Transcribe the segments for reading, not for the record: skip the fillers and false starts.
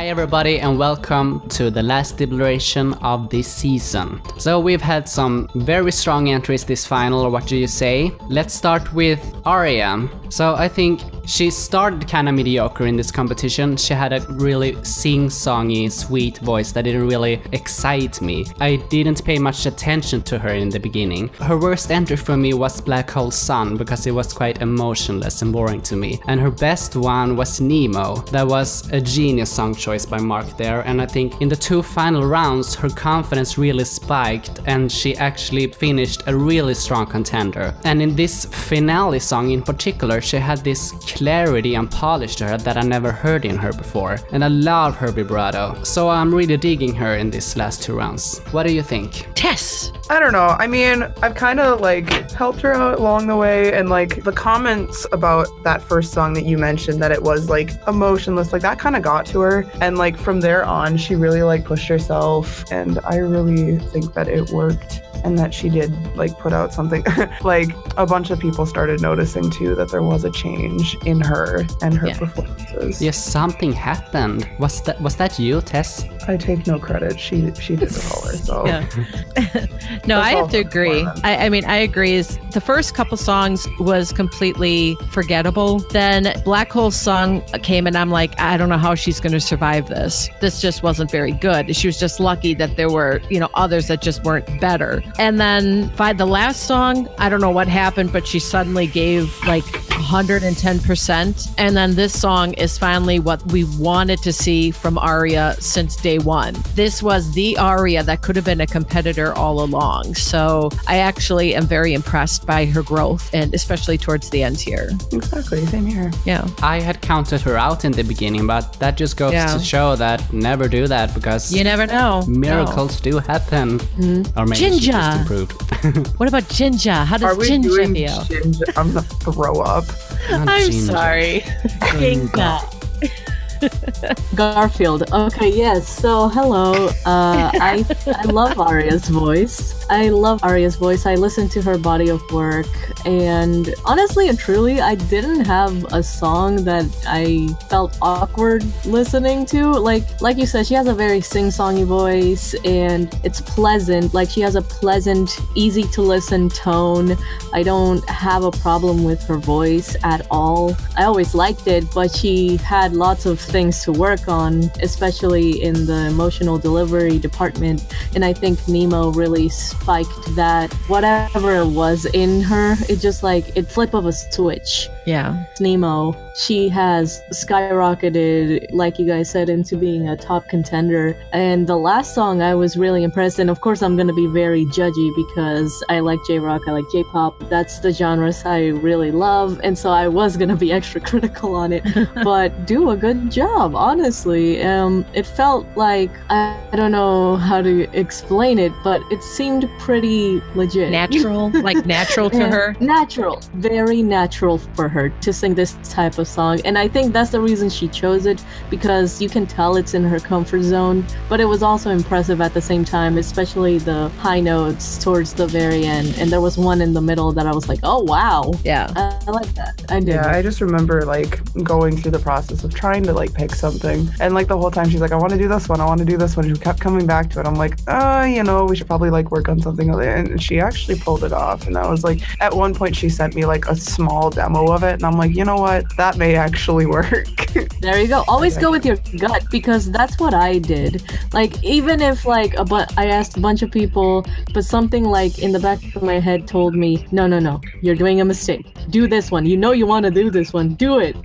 Hi everybody and welcome to the last Deliberation of this season. So we've had some very strong entries this final, or what do you say? Let's start with Andrea. So I think she started kind of mediocre in this competition. She had a really sing-songy, sweet voice that didn't really excite me. I didn't pay much attention to her in the beginning. Her worst entry for me was Black Hole Sun because it was quite emotionless and boring to me. And her best one was Nemo. That was a genius song choice by Mark there, and I think in the two final rounds her confidence really spiked and she actually finished a really strong contender. And in this finale song in particular, she had this clarity and polish to her that I never heard in her before, and I love her vibrato, so I'm really digging her in these last two rounds. What do you think? Tess! I don't know. I mean, I've kind of like helped her out along the way, and like the comments about that first song that you mentioned, that it was like emotionless, like that kind of got to her, and like from there on she really like pushed herself, and I really think that it worked and that she did like put out something. Like a bunch of people started noticing too that there was a change in her and her performances. Yes, something happened. Was that you, Tess? I take no credit. She did it all herself. Yeah. No, I have to agree. I mean, I agree. Is the first couple songs was completely forgettable. Then Black Hole's song came and I'm like, I don't know how she's going to survive this. This just wasn't very good. She was just lucky that there were, others that just weren't better. And then by the last song, I don't know what happened, but she suddenly gave like 110%. And then this song is finally what we wanted to see from Andrea since day one. This was the Andrea that could have been a competitor all along. So I actually am very impressed by her growth, and especially towards the end here. Exactly, same here. Yeah. I had counted her out in the beginning, but that just goes to show that never do that, because you never know. Miracles do happen. Mm-hmm. Or maybe she just improved. What about Ginger? How does Ginger feel? Ginger? I'm gonna throw up. I'm sorry. Ginger. Garfield. Okay, yes. So, hello. I love Aria's voice. I listen to her body of work, and honestly and truly, I didn't have a song that I felt awkward listening to. Like you said, she has a very sing-songy voice, and it's pleasant. Like, she has a pleasant, easy to listen tone. I don't have a problem with her voice at all. I always liked it, but she had lots of things to work on, especially in the emotional delivery department, and I think Nemo really spiked that. Whatever was in her, it just like it flip of a switch. Yeah. Nemo, she has skyrocketed, like you guys said, into being a top contender. And the last song, I was really impressed, and of course I'm gonna be very judgy because I like J-rock, I like J-pop, that's the genres I really love, and so I was gonna be extra critical on it, but do a good job, honestly. It felt like, I don't know how to explain it, but it seemed pretty legit. Natural? Like natural to her? Natural. Very natural for her to sing this type of song. And I think that's the reason she chose it, because you can tell it's in her comfort zone, but it was also impressive at the same time, especially the high notes towards the very end. And there was one in the middle that I was like, oh, wow. Yeah. I like that. I did. Yeah, I just remember like going through the process of trying to like pick something. And like the whole time she's like, I want to do this one. I want to do this one. She kept coming back to it. I'm like, we should probably like work on something other. And she actually pulled it off. And I was like, at one point she sent me like a small demo of it. And I'm like, you know what? That may actually work. There you go. Always go with your gut, because that's what I did. Like, even if like I asked a bunch of people, but something like in the back of my head told me, no, you're doing a mistake. Do this one. You want to do this one. Do it.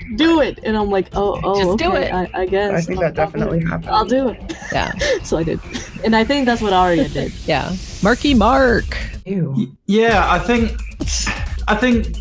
And I'm like, just okay, do it. I guess. I think that definitely happened. I'll do it. Yeah. So I did. And I think that's what Andrea did. Yeah. Marky Mark. Ew. Yeah, I think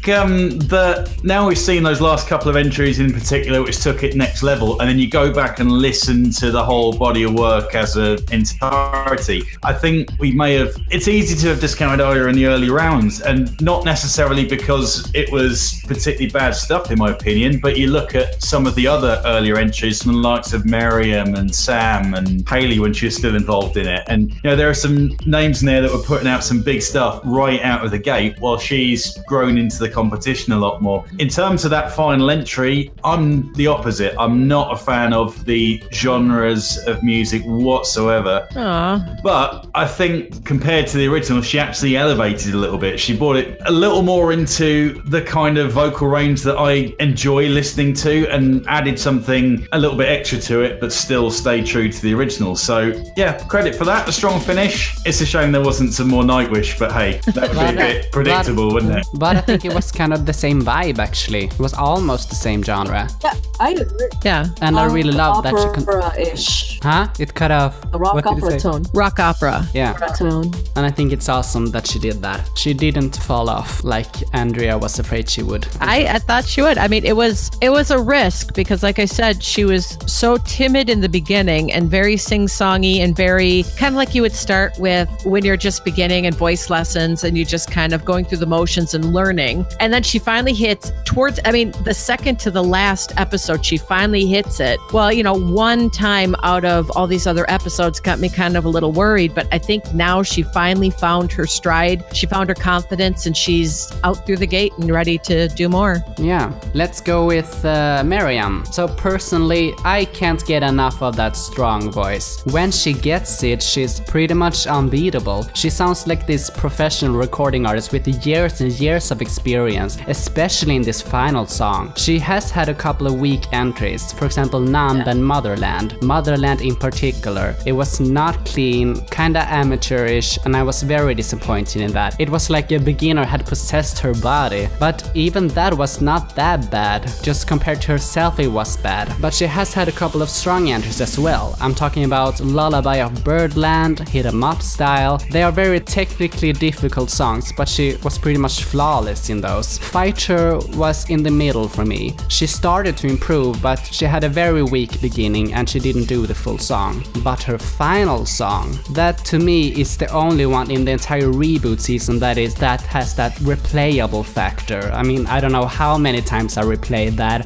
that now we've seen those last couple of entries in particular, which took it next level, and then you go back and listen to the whole body of work as an entirety. I think it's easy to have discounted Andrea in the early rounds, and not necessarily because it was particularly bad stuff in my opinion, but you look at some of the other earlier entries from the likes of Miriam and Sam and Hayley when she was still involved in it, and there are some names in there that were putting out some big stuff right out of the gate while she's grown grown into the competition a lot more. In terms of that final entry, I'm the opposite. I'm not a fan of the genres of music whatsoever. Aww. But I think compared to the original, she actually elevated a little bit. She brought it a little more into the kind of vocal range that I enjoy listening to and added something a little bit extra to it, but still stayed true to the original. So yeah, credit for that. A strong finish. It's a shame there wasn't some more Nightwish, but hey, that would be a bit predictable, wouldn't it? But I think it was kind of the same vibe, actually. It was almost the same genre. Yeah, I agree. Yeah. And I really love that she opera-ish. Huh? It cut off. A rock What did it opera say? tone. Rock opera. Yeah. Opera tone. And I think it's awesome that she did that. She didn't fall off like Andrea was afraid she would. I thought she would. I mean, it was a risk because, like I said, she was so timid in the beginning and very sing-songy and very kind of like you would start with when you're just beginning and voice lessons and you're just kind of going through the motions and learning. And then she finally hits towards, I mean, the second to the last episode, she finally hits it. Well, you know, one time out of all these other episodes got me kind of a little worried, but I think now she finally found her stride. She found her confidence and she's out through the gate and ready to do more. Yeah, let's go with Miriam. So personally, I can't get enough of that strong voice. When she gets it, she's pretty much unbeatable. She sounds like this professional recording artist with years and years of experience, especially in this final song. She has had a couple of weak entries, for example Numb and Motherland. Motherland in particular. It was not clean, kinda amateurish, and I was very disappointed in that. It was like a beginner had possessed her body, but even that was not that bad. Just compared to herself it was bad. But she has had a couple of strong entries as well. I'm talking about Lullaby of Birdland, Hit 'em Up Style. They are very technically difficult songs, but she was pretty much flawless in those. Fighter was in the middle for me. She started to improve, but she had a very weak beginning and she didn't do the full song. But her final song, that to me is the only one in the entire reboot season that has that replayable factor. I mean, I don't know how many times I replayed that.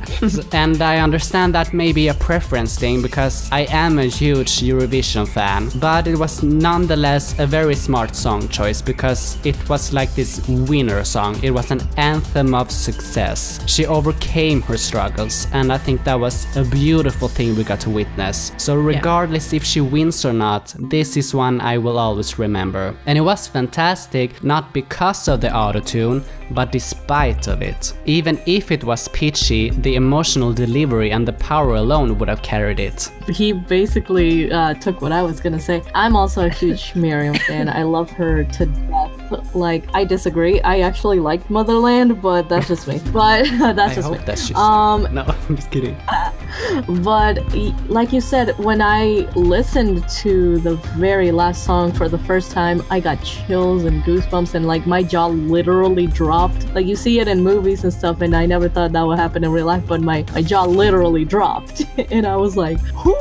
And I understand that may be a preference thing because I am a huge Eurovision fan, but it was nonetheless a very smart song choice because it was like this winner song. It was an anthem of success. She overcame her struggles, and I think that was a beautiful thing we got to witness. So regardless if she wins or not, this is one I will always remember. And it was fantastic, not because of the autotune, but despite of it. Even if it was pitchy, the emotional delivery and the power alone would have carried it. He basically took what I was gonna say. I'm also a huge Miriam fan. I love her to death. Like, I disagree. I actually liked Motherland, but that's just me. But that's just me. That's just no, I'm just kidding. But like you said, when I listened to the very last song for the first time, I got chills and goosebumps and like my jaw literally dropped. Like you see it in movies and stuff, and I never thought that would happen in real life, but my jaw literally dropped. And I was like, who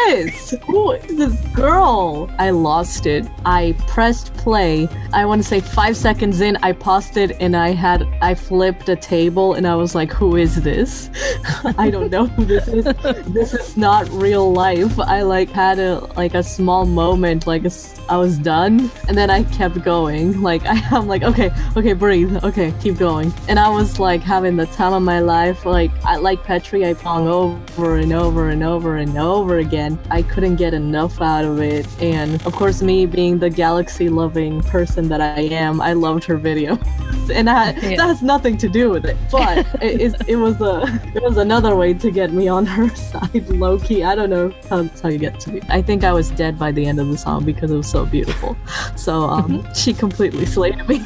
is? Who is this girl? I lost it. I pressed play. I want to say 5 seconds in, I paused it and I flipped a table and I was like, who is this? I don't know who this is. This is not real life. I like had a small moment, like I was done, and then I kept going. Like I'm like, okay, breathe. Okay, keep going. And I was like having the time of my life. Like Petri, I sung over and over and over and over again. I couldn't get enough out of it. And of course, me being the galaxy loving person that I am, I loved her video. And that has nothing to do with it, but it was another way to get me on her side, low key. I don't know how you get to me. I think I was dead by the end of the song because it was so beautiful. So she completely slayed me,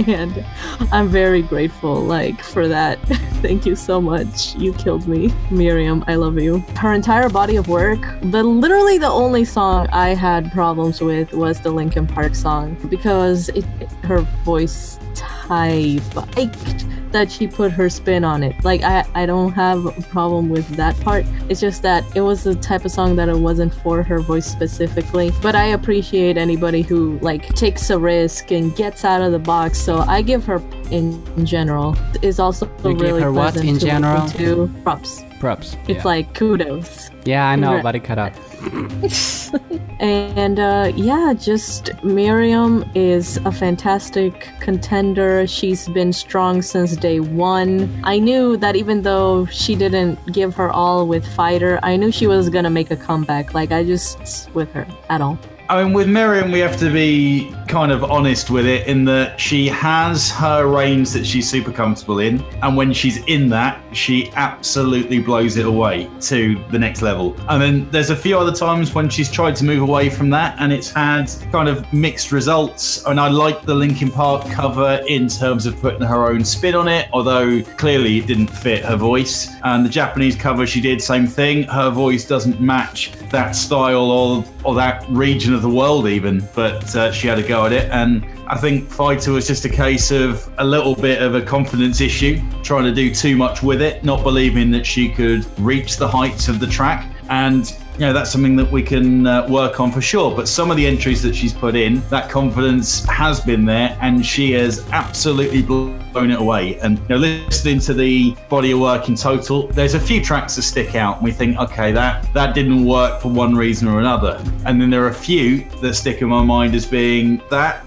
and I'm very grateful for that. Thank you so much. You killed me, Miriam. I love you. Her entire body of work. Literally the only song I had problems with was the Linkin Park song because her voice type. I liked that she put her spin on it. Like I don't have a problem with that part. It's just that it was the type of song that it wasn't for her voice specifically. But I appreciate anybody who takes a risk and gets out of the box. So I give her in general is also you really give her what pleasant in to general? listen to. Props. Props. It's like kudos. Yeah, I know, but it cut out. And just Miriam is a fantastic contender. She's been strong since day one. I knew that even though she didn't give her all with Fighter, I knew she was gonna make a comeback. Like, I just with her at all. I mean, with Miriam, we have to be kind of honest with it in that she has her range that she's super comfortable in. And when she's in that, she absolutely blows it away to the next level. And then there's a few other times when she's tried to move away from that and it's had kind of mixed results. And I like the Linkin Park cover in terms of putting her own spin on it, although clearly it didn't fit her voice. And the Japanese cover she did, same thing. Her voice doesn't match that style or that region of the world even, but she had a go at it. And I think Fighter was just a case of a little bit of a confidence issue, trying to do too much with it, not believing that she could reach the heights of the track. And that's something that we can work on for sure. But some of the entries that she's put in, that confidence has been there and she has absolutely blown it away. And listening to the body of work in total, there's a few tracks that stick out and we think, okay, that didn't work for one reason or another. And then there are a few that stick in my mind as being, I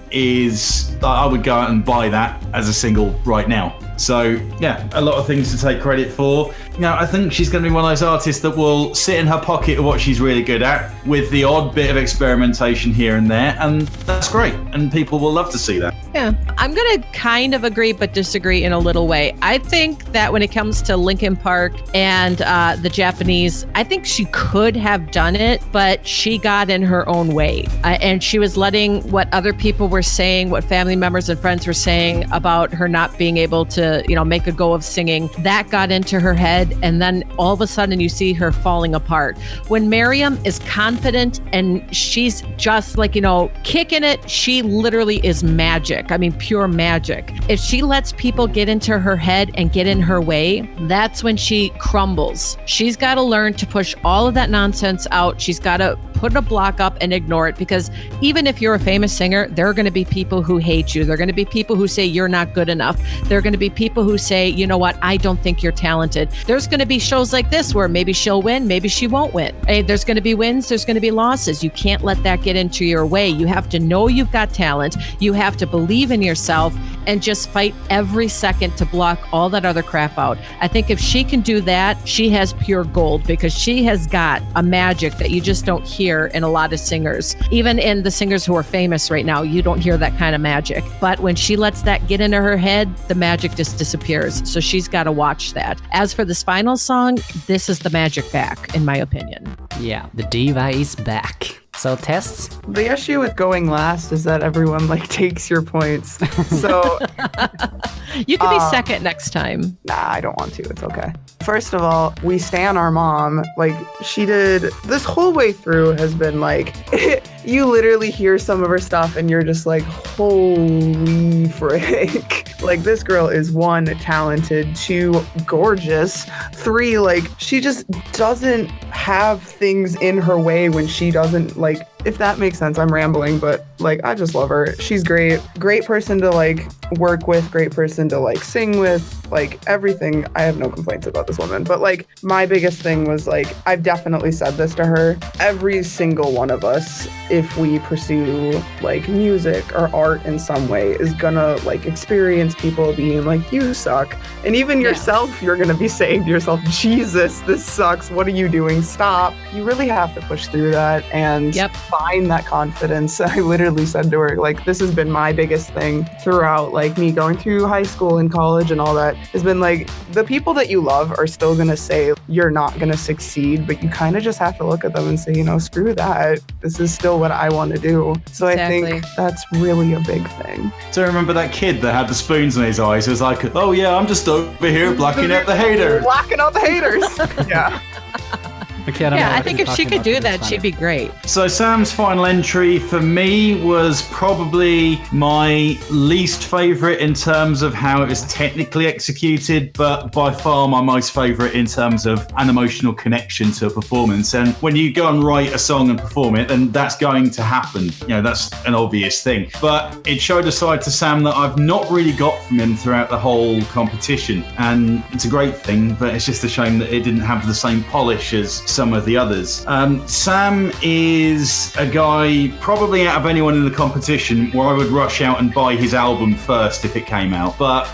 would go out and buy that as a single right now. So yeah, a lot of things to take credit for. I think she's going to be one of those artists that will sit in her pocket of what she's really good at with the odd bit of experimentation here and there. And that's great. And people will love to see that. Yeah, I'm going to kind of agree, but disagree in a little way. I think that when it comes to Linkin Park and the Japanese, I think she could have done it, but she got in her own way. And she was letting what other people were saying, what family members and friends were saying about her not being able to, make a go of singing. That got into her head. And then all of a sudden you see her falling apart. When Miriam is confident and she's just like, kicking it, she literally is magic. I mean, pure magic. If she lets people get into her head and get in her way, that's when she crumbles. She's got to learn to push all of that nonsense out. She's got to put a block up and ignore it, because even if you're a famous singer, there are going to be people who hate you. There are going to be people who say you're not good enough. There are going to be people who say, you know what, I don't think you're talented. There's going to be shows like this where maybe she'll win, maybe she won't win. Hey, there's going to be wins, there's going to be losses. You can't let that get into your way. You have to know you've got talent. You have to believe in yourself and just fight every second to block all that other crap out. I think if she can do that, she has pure gold, because she has got a magic that you just don't hear in a lot of singers. Even in the singers who are famous right now, you don't hear that kind of magic. But when she lets that get into her head, the magic just disappears. So she's got to watch that. As for this final song, this is the magic back, in my opinion. Yeah, the diva is back. So tests? The issue with going last is that everyone takes your points. So you can be second next time. Nah, I don't want to. It's okay. First of all, we stan our mom. She did this whole way through has been you literally hear some of her stuff and you're just like, holy frick. This girl is 1, talented, 2, gorgeous, 3, she just doesn't have things in her way when she doesn't, if that makes sense. I'm rambling, but I just love her. She's great. Great person to work with, great person to sing with, everything. I have no complaints about this woman. But my biggest thing was I've definitely said this to her. Every single one of us, if we pursue music or art in some way, is gonna experience people being you suck. And even yourself, you're gonna be saying to yourself, Jesus, this sucks. What are you doing? Stop. You really have to push through that and find that confidence. I literally said to her, this has been my biggest thing throughout me going through high school and college and all that, has been the people that you love are still gonna say you're not gonna succeed, but you kind of just have to look at them and say, screw that. This is still what I want to do. So exactly. I think that's really a big thing. So remember that kid that had the spoons in his eyes? It was oh yeah, I'm just over here blocking out the haters. Blocking out the haters. Yeah. I think if she could do that, she'd be great. So Sam's final entry for me was probably my least favorite in terms of how it was technically executed, but by far my most favorite in terms of an emotional connection to a performance. And when you go and write a song and perform it, then that's going to happen. That's an obvious thing. But it showed a side to Sam that I've not really got from him throughout the whole competition. And it's a great thing, but it's just a shame that it didn't have the same polish as some of the others. Sam is a guy, probably out of anyone in the competition, where I would rush out and buy his album first if it came out. But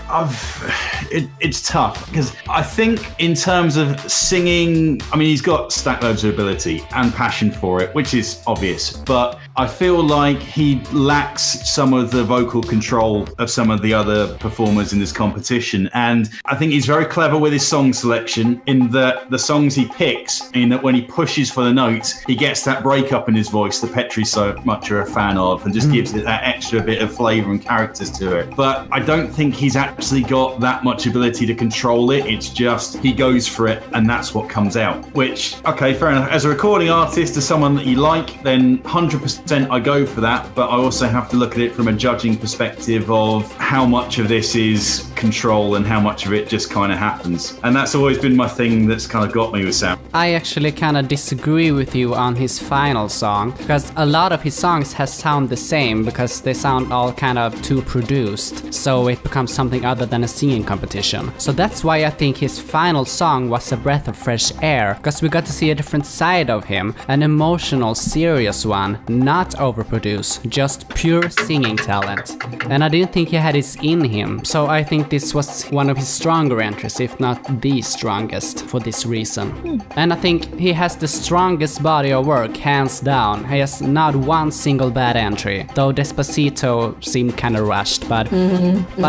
it's tough, because I think in terms of singing, I mean, he's got stack loads of ability and passion for it, which is obvious. But I feel like he lacks some of the vocal control of some of the other performers in this competition. And I think he's very clever with his song selection, in that the songs he picks, in that when he pushes for the notes, he gets that breakup in his voice that Petri so much are a fan of, and just gives it that extra bit of flavour and characters to it. But I don't think he's actually got that much ability to control it. It's just he goes for it, and that's what comes out. Which, okay, fair enough. As a recording artist, as someone that you like, then 100% I go for that. But I also have to look at it from a judging perspective of how much of this is control and how much of it just kind of happens. And that's always been my thing that's kind of got me with Sam. I actually kind of disagree with you on his final song, because a lot of his songs sound the same, because they sound all kind of too produced, so it becomes something other than a singing competition. So that's why I think his final song was a breath of fresh air, because we got to see a different side of him, an emotional, serious one, not overproduced, just pure singing talent. And I didn't think he had this in him, so I think this was one of his stronger entries, if not the strongest, for this reason. And I think he has the strongest body of work, hands down. He has not one single bad entry, though Despacito seemed kind of rushed, but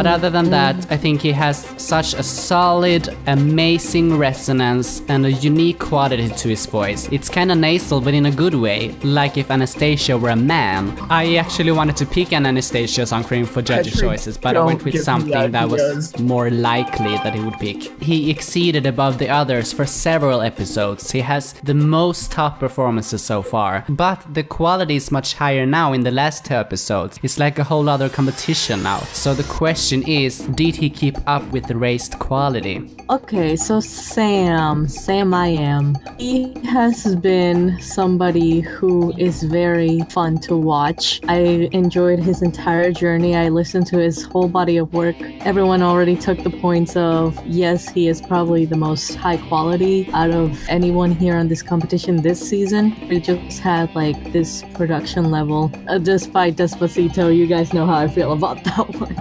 other than that, I think he has such a solid, amazing resonance and a unique quality to his voice. It's kind of nasal, but in a good way, like if Anastasia were a man. I actually wanted to pick an Anastasia song for him for judges' choices, but I went with something that was more likely that he would pick. He exceeded above the others for several episodes. He has the most top performances so far, but the quality is much higher now in the last 2 episodes. It's like a whole other competition now. So the question is, did he keep up with the raised quality? Okay, so Sam I am. He has been somebody who is very fun to watch. I enjoyed his entire journey. I listened to his whole body of work. Everyone already took the points of, yes, he is probably the most high quality out of anyone here on this competition this season. We just had like this production level. Despite Despacito, you guys know how I feel about that one.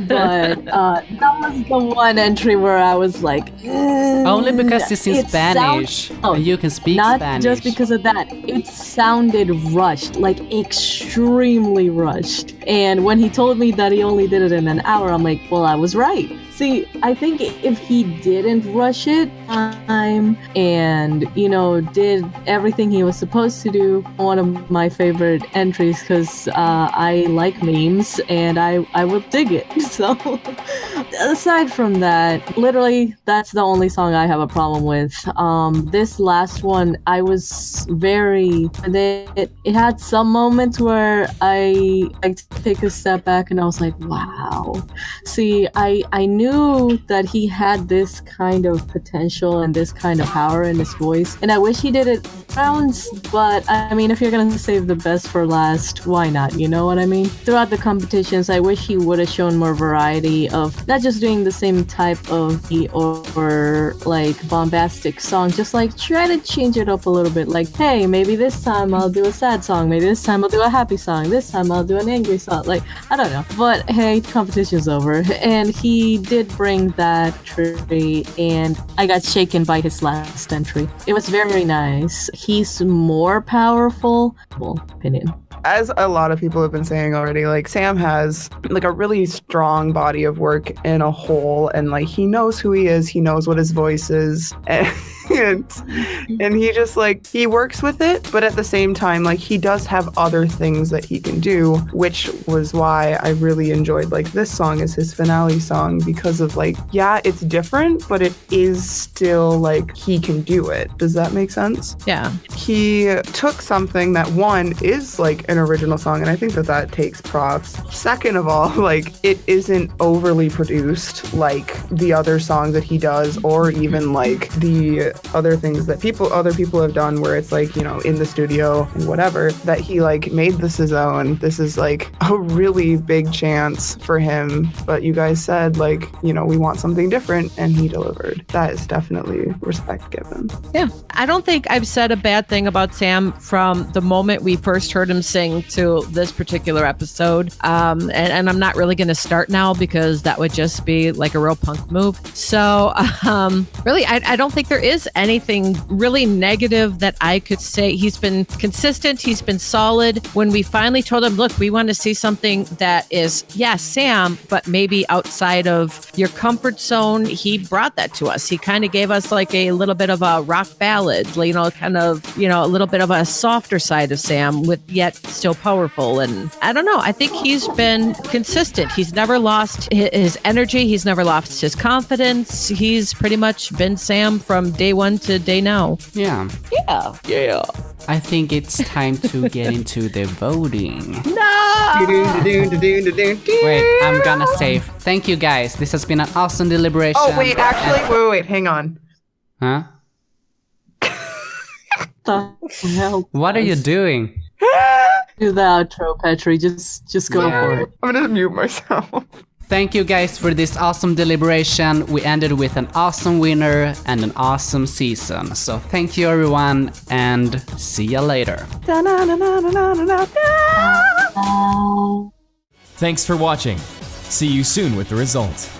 But that was the one entry where I was like, only because it's in Spanish. You can speak not Spanish. Just because of that. It sounded rushed, like extremely rushed. And when he told me that he only did it in an hour, I'm like, well, I was right. See, I think if he didn't rush it and, you know, did everything he was supposed to do, one of my favorite entries, because I like memes and I would dig it. So aside from that, literally, that's the only song I have a problem with. This last one, I was it had some moments where I take a step back and I was like, wow. See, I knew that he had this kind of potential and this kind of power in his voice, and I wish he did it rounds, but I mean, if you're gonna save the best for last, why not? You know what I mean? Throughout the competitions, I wish he would have shown more variety of not just doing the same type of or like bombastic song, just like try to change it up a little bit. Like, hey, maybe this time I'll do a sad song, maybe this time I'll do a happy song, this time I'll do an angry song. Like, I don't know. But hey, competition's over, and he did bring that tree, and I got shaken by his last entry. It was very nice. He's more powerful. Well, opinion. As a lot of people have been saying already, like, Sam has like a really strong body of work in a whole, and like he knows who he is, he knows what his voice is, and he just like he works with it, but at the same time, like, he does have other things that he can do, which was why I really enjoyed like this song as his finale song, because of like, yeah, it's different, but it is still like he can do it. Does that make sense? Yeah. He took something that one is like an original song, and I think that takes props. Second of all, like, it isn't overly produced like the other songs that he does, or even like the other things that other people have done where it's like, you know, in the studio and whatever, that he like made this his own. This is like a really big chance for him, but you guys said, like, you know, we want something different, and he delivered. That is definitely respect given. Yeah. I don't think I've said a bad thing about Sam from the moment we first heard him sing to this particular episode. And I'm not really going to start now because that would just be like a real punk move. So really, I don't think there is anything really negative that I could say. He's been consistent. He's been solid. When we finally told him, look, we want to see something that is, yeah, Sam, but maybe outside of your comfort zone, he brought that to us. He kind of gave us like a little bit of a rock ballad, you know, kind of, you know, a little bit of a softer side of Sam, with yet still powerful. And I don't know, I think he's been consistent. He's never lost his energy. He's never lost his confidence. He's pretty much been Sam from day one to day now. Yeah. Yeah. I think it's time to get into the voting. No! Wait, I'm gonna save. Thank you guys. This has been an awesome deliberation. Oh, wait, actually, wait, hang on. Huh? What are you doing? Do the outro, Petri. Just go for it. I'm gonna mute myself. Thank you guys for this awesome deliberation. We ended with an awesome winner and an awesome season. So thank you everyone, and see ya later. Thanks for watching. See you soon with the results.